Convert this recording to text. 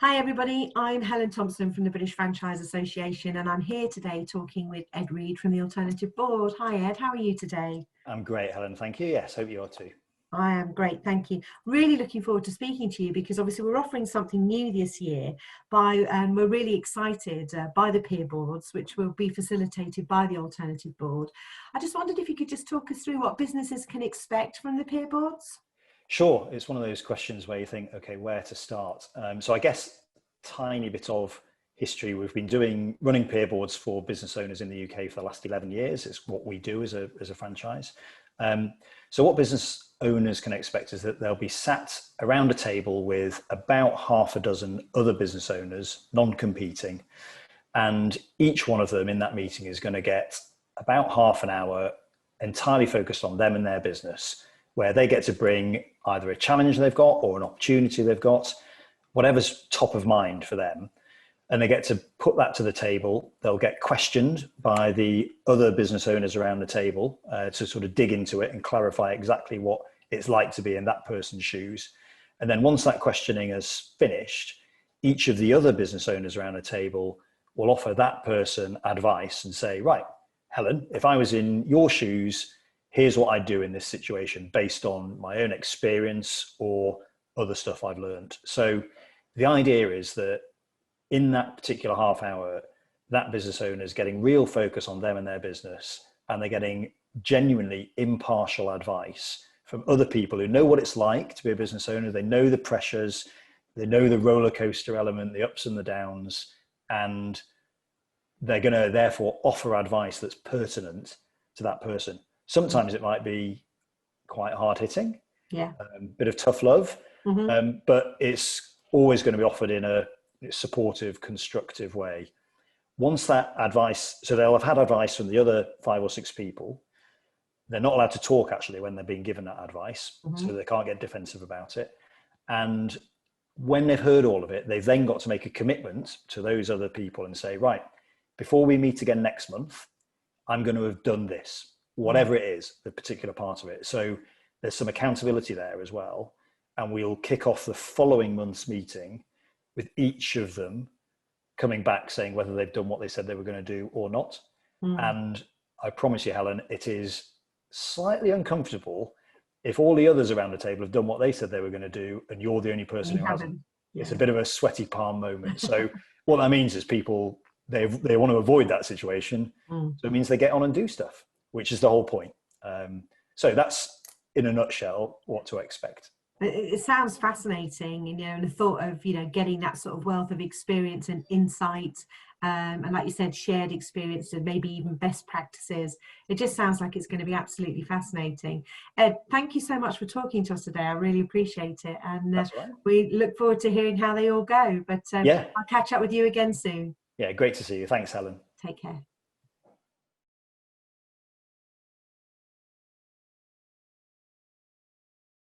Hi everybody, I'm Helen Thompson from the British Franchise Association and I'm here today talking with Ed Reid from the Alternative Board. Hi Ed, how are you today? I'm great, Helen, thank you. Yes, hope you are too. I am great, thank you. Really looking forward to speaking to you because obviously we're offering something new this year and we're really excited by the peer boards, which will be facilitated by the Alternative Board. I just wondered if you could just talk us through what businesses can expect from the peer boards. Sure, it's one of those questions where you think, okay, where to start? So I guess tiny bit of history. We've been running peer boards for business owners in the UK for the last 11 years. It's what we do as a franchise. So what business owners can expect is that they'll be sat around a table with about half a dozen other business owners, non-competing, and each one of them in that meeting is going to get about half an hour entirely focused on them and their business, where they get to bring either a challenge they've got or an opportunity they've got, whatever's top of mind for them. And they get to put that to the table. They'll get questioned by the other business owners around the table to sort of dig into it and clarify exactly what it's like to be in that person's shoes. And then once that questioning is finished, each of the other business owners around the table will offer that person advice and say, right, Helen, if I was in your shoes, here's what I'd do in this situation based on my own experience or other stuff I've learned. So the idea is that in that particular half hour, that business owner is getting real focus on them and their business, and they're getting genuinely impartial advice from other people who know what it's like to be a business owner. They know the pressures, they know the roller coaster element, the ups and the downs, and they're going to therefore offer advice that's pertinent to that person. Sometimes it might be quite hard hitting, bit of tough love, but it's always going to be offered in a supportive, constructive way. Once that advice, so they'll have had advice from the other 5 or 6 people. They're not allowed to talk actually when they're being given that advice, so they can't get defensive about it. And when they've heard all of it, they've then got to make a commitment to those other people and say, right, before we meet again next month, I'm going to have done this, whatever it is, the particular part of it. So there's some accountability there as well. And we'll kick off the following month's meeting with each of them coming back saying whether they've done what they said they were going to do or not. And I promise you, Helen, it is slightly uncomfortable if all the others around the table have done what they said they were going to do and you're the only person who hasn't. It's a bit of a sweaty palm moment. So what that means is people, they want to avoid that situation. So it means they get on and do stuff, which is the whole point. So that's in a nutshell what to expect. It sounds fascinating, and the thought of, getting that sort of wealth of experience and insight, and like you said, shared experience and maybe even best practices. It just sounds like it's going to be absolutely fascinating. Ed, thank you so much for talking to us today. I really appreciate it. And That's right. We look forward to hearing how they all go. But I'll catch up with you again soon. Yeah, great to see you. Thanks, Helen. Take care.